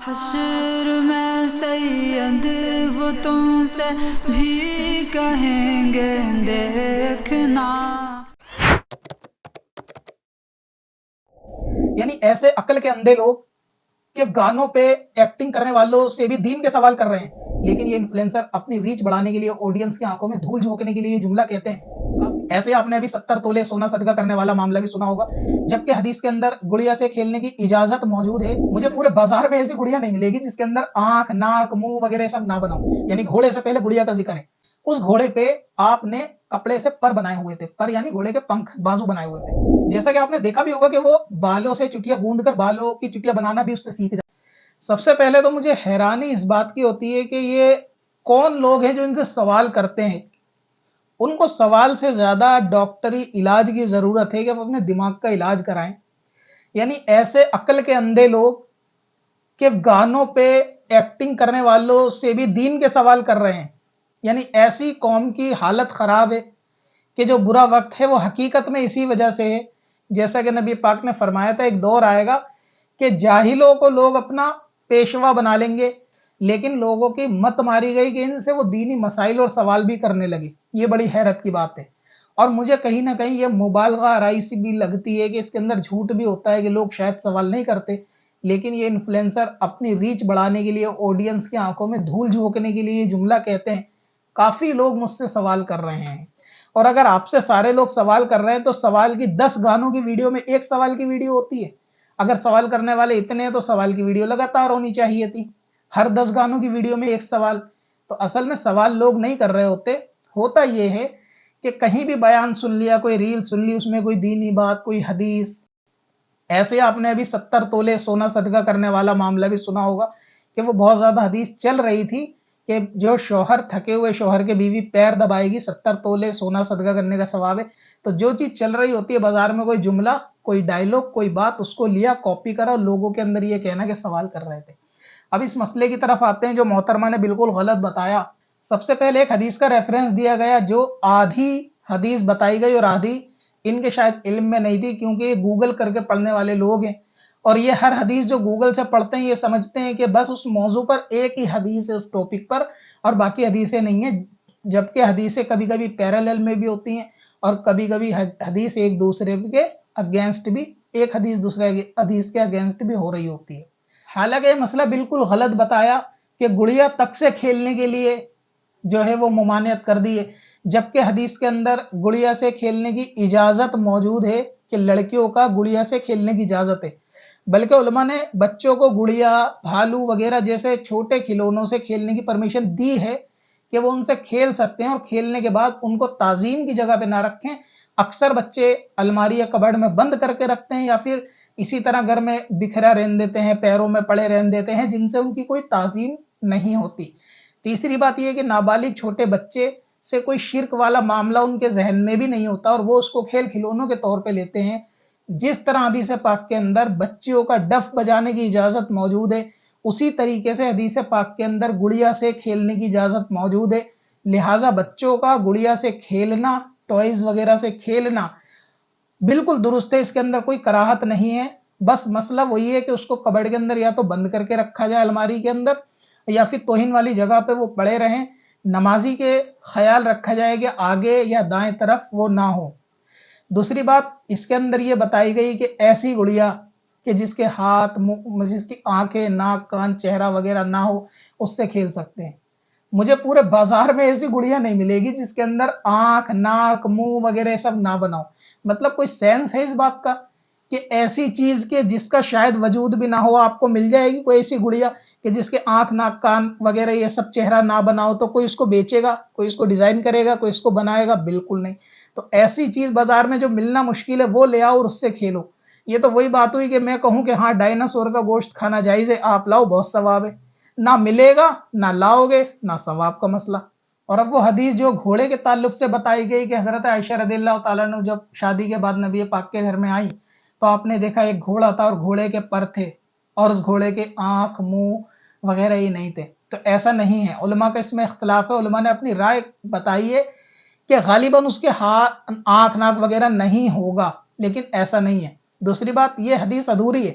حشر میں سید وہ تم سے بھی کہیں گے دیکھنا۔ یعنی ایسے عقل کے اندھے لوگ کہ گانوں پہ ایکٹنگ کرنے والوں سے بھی دین کے سوال کر رہے ہیں، لیکن یہ انفلوئنسر اپنی ریچ بڑھانے کے لیے آڈینس کی آنکھوں میں دھول جھونکنے کے لیے یہ جملہ کہتے ہیں۔ ایسے آپ نے ابھی 70 تولے سونا صدقہ کرنے والا معاملہ بھی سنا ہوگا، جبکہ حدیث کے اندر گڑیا سے کھیلنے کی اجازت موجود ہے۔ مجھے پورے بازار میں ایسی گڑیا نہیں ملے گی جس کے اندر آنکھ، ناک، منہ وغیرہ سب نہ بناؤ۔ یعنی گھوڑے سے پہلے گڑیا کا ذکر ہے، اس گھوڑے پہ آپ نے کپڑے سے پر بنائے ہوئے تھے، پر یعنی گھوڑے کے پنکھ، بازو بنائے ہوئے تھے۔ جیسا کہ آپ نے دیکھا بھی ہوگا کہ وہ بالوں سے چٹیاں گوند کر بالوں کی چٹیاں بنانا بھی اس سے سیکھ جائے۔ سب سے پہلے تو مجھے حیرانی اس بات کی ہوتی ہے کہ یہ کون لوگ ہیں جو ان سے سوال کرتے ہیں۔ ان کو سوال سے زیادہ ڈاکٹری علاج کی ضرورت ہے کہ وہ اپنے دماغ کا علاج کرائیں۔ یعنی ایسے عقل کے اندھے لوگ کہ گانوں پہ ایکٹنگ کرنے والوں سے بھی دین کے سوال کر رہے ہیں۔ یعنی ایسی قوم کی حالت خراب ہے کہ جو برا وقت ہے وہ حقیقت میں اسی وجہ سے ہے۔ جیسا کہ نبی پاک نے فرمایا تھا، ایک دور آئے گا کہ جاہلوں کو لوگ اپنا پیشوا بنا لیں گے، لیکن لوگوں کی مت ماری گئی کہ ان سے وہ دینی مسائل اور سوال بھی کرنے لگے۔ یہ بڑی حیرت کی بات ہے، اور مجھے کہیں نہ کہیں یہ مبالغہ آرائی سی بھی لگتی ہے کہ اس کے اندر جھوٹ بھی ہوتا ہے کہ لوگ شاید سوال نہیں کرتے، لیکن یہ انفلوئنسر اپنی ریچ بڑھانے کے لیے آڈینس کی آنکھوں میں دھول جھونکنے کے لیے یہ جملہ کہتے ہیں۔ کافی لوگ مجھ سے سوال کر رہے ہیں، اور اگر آپ سے سارے لوگ سوال کر رہے ہیں تو سوال کی 10 گانوں کی ویڈیو میں ایک سوال کی ویڈیو ہوتی ہے۔ اگر سوال کرنے والے اتنے ہیں تو سوال کی ویڈیو لگاتار ہونی چاہیے تھی، ہر 10 گانوں کی ویڈیو میں ایک سوال۔ تو اصل میں سوال لوگ نہیں کر رہے ہوتے، ہوتا یہ ہے کہ کہیں بھی بیان سن لیا، کوئی ریل سن لی، اس میں کوئی دینی بات، کوئی حدیث۔ ایسے آپ نے ابھی 70 تولے سونا صدقہ کرنے والا معاملہ بھی سنا ہوگا کہ وہ بہت زیادہ حدیث چل رہی تھی کہ جو شوہر تھکے ہوئے شوہر کے بیوی پیر دبائے گی 70 تولے سونا صدقہ کرنے کا ثواب ہے۔ تو جو چیز چل رہی ہوتی ہے بازار میں، کوئی جملہ، کوئی ڈائلوگ، کوئی بات، اس کو لیا، کاپی کرا، لوگوں کے اندر یہ کہنا کہ سوال کر رہے تھے۔ اب اس مسئلے کی طرف آتے ہیں جو محترمہ نے بالکل غلط بتایا۔ سب سے پہلے ایک حدیث کا ریفرنس دیا گیا جو آدھی حدیث بتائی گئی، اور آدھی ان کے شاید علم میں نہیں تھی، کیونکہ یہ گوگل کر کے پڑھنے والے لوگ ہیں، اور یہ ہر حدیث جو گوگل سے پڑھتے ہیں یہ سمجھتے ہیں کہ بس اس موضوع پر ایک ہی حدیث ہے اس ٹاپک پر، اور باقی حدیثیں نہیں ہیں، جبکہ حدیثیں کبھی کبھی پیرالل میں بھی ہوتی ہیں، اور کبھی کبھی حدیث ایک دوسرے کے اگینسٹ بھی، ایک حدیث دوسرے حدیث کے اگینسٹ بھی ہو رہی ہوتی ہے۔ حالانکہ یہ مسئلہ بالکل غلط بتایا کہ گڑیا تک سے کھیلنے کے لیے جو ہے وہ ممانعت کر دی ہے، جبکہ حدیث کے اندر گڑیا سے کھیلنے کی اجازت موجود ہے کہ لڑکیوں کا گڑیا سے کھیلنے کی اجازت ہے۔ بلکہ علماء نے بچوں کو گڑیا، بھالو وغیرہ جیسے چھوٹے کھلونوں سے کھیلنے کی پرمیشن دی ہے کہ وہ ان سے کھیل سکتے ہیں، اور کھیلنے کے بعد ان کو تعظیم کی جگہ پہ نہ رکھیں۔ اکثر بچے الماری یا کبڑ میں بند کر کے رکھتے ہیں، یا پھر اسی طرح گھر میں بکھرا رہن دیتے ہیں، پیروں میں پڑے رہن دیتے ہیں، جن سے ان کی کوئی تعظیم نہیں ہوتی۔ تیسری بات یہ ہے کہ نابالغ چھوٹے بچے سے کوئی شرک والا معاملہ ان کے ذہن میں بھی نہیں ہوتا، اور وہ اس کو کھیل کھلونوں کے طور پہ لیتے ہیں۔ جس طرح حدیث پاک کے اندر بچیوں کا ڈف بجانے کی اجازت موجود ہے، اسی طریقے سے حدیث پاک کے اندر گڑیا سے کھیلنے کی اجازت موجود ہے۔ لہٰذا بچوں کا گڑیا سے کھیلنا، ٹوائز وغیرہ سے کھیلنا بالکل درست ہے، اس کے اندر کوئی کراہت نہیں ہے۔ بس مسئلہ وہی ہے کہ اس کو کبڑ کے اندر یا تو بند کر کے رکھا جائے الماری کے اندر، یا پھر توہین والی جگہ پہ وہ پڑے رہیں۔ نمازی کے خیال رکھا جائے کہ آگے یا دائیں طرف وہ نہ ہو۔ دوسری بات اس کے اندر یہ بتائی گئی کہ ایسی گڑیا کہ جس کے ہاتھ، منہ، جس کی آنکھیں، ناک، کان، چہرہ وغیرہ نہ ہو، اس سے کھیل سکتے ہیں۔ مجھے پورے بازار میں ایسی گڑیا نہیں ملے گی جس کے اندر آنکھ، ناک، منہ وغیرہ سب نہ بناؤ۔ مطلب کوئی سینس ہے اس بات کا کہ ایسی چیز کے جس کا شاید وجود بھی نہ ہو آپ کو مل جائے گی کوئی ایسی گڑیا کہ جس کے آنکھ، ناک، کان وغیرہ یہ سب چہرہ نہ بناؤ، تو کوئی اس کو بیچے گا، کوئی اس کو ڈیزائن کرے گا، کوئی اس کو بنائے گا؟ بالکل نہیں۔ تو ایسی چیز بازار میں جو ملنا مشکل ہے وہ لے آؤ اور اس سے کھیلو۔ یہ تو وہی بات ہوئی کہ میں کہوں کہ ہاں ڈائناسور کا گوشت کھانا جائز ہے، آپ لاؤ، بہت ثواب ہے۔ نہ ملے گا، نہ لاؤ گے، نہ ثواب کا مسئلہ۔ اور اب وہ حدیث جو گھوڑے کے تعلق سے بتائی گئی کہ حضرت عائشہ رضی اللہ تعالیٰ عنہ جب شادی کے بعد نبی پاک کے گھر میں آئی تو آپ نے دیکھا ایک گھوڑا تھا اور گھوڑے کے پر تھے، اور اس گھوڑے کے آنکھ، منہ وغیرہ ہی نہیں تھے۔ تو ایسا نہیں ہے، علماء کا اس میں اختلاف ہے، علماء نے اپنی رائے بتائی ہے کہ غالباً اس کے ہاتھ، آنکھ، ناک وغیرہ نہیں ہوگا، لیکن ایسا نہیں ہے۔ دوسری بات یہ حدیث ادھوری ہے۔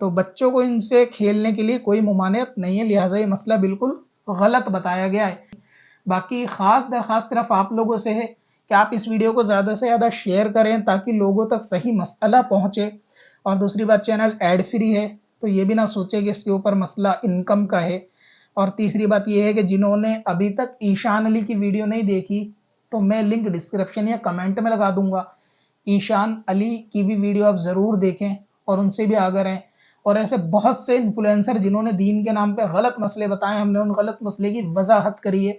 تو بچوں کو ان سے کھیلنے کے لیے کوئی ممانعت نہیں ہے، لہٰذا یہ مسئلہ بالکل غلط بتایا گیا ہے۔ باقی خاص درخواست صرف آپ لوگوں سے ہے کہ آپ اس ویڈیو کو زیادہ سے زیادہ شیئر کریں تاکہ لوگوں تک صحیح مسئلہ پہنچے، اور دوسری بات چینل ایڈ فری ہے تو یہ بھی نہ سوچے کہ اس کے اوپر مسئلہ انکم کا ہے، اور تیسری بات یہ ہے کہ جنہوں نے ابھی تک ایشان علی کی ویڈیو نہیں دیکھی تو میں لنک ڈسکرپشن یا کمنٹ میں لگا دوں گا، ایشان علی کی بھی ویڈیو آپ ضرور دیکھیں اور ان سے بھی آگاہ رہیں۔ اور ایسے بہت سے انفلوئنسر جنہوں نے دین کے نام پہ غلط مسئلے بتائے، ہم نے ان غلط مسئلے کی وضاحت کری ہے،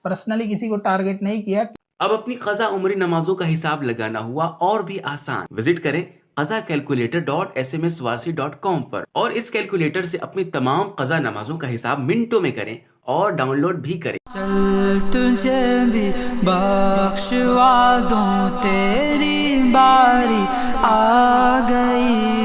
پرسنلی کسی کو ٹارگٹ نہیں کیا۔ اب اپنی قضا عمری نمازوں کا حساب لگانا ہوا اور بھی آسان۔ وزٹ کریں qazakalculator.smswarsi.com پر اور اس کیلکولیٹر سے اپنی تمام قضا نمازوں کا حساب منٹوں میں کریں اور ڈاؤن لوڈ بھی کریں۔ چل تجھے بھی بخشوا دوں، تیری باری آ گئی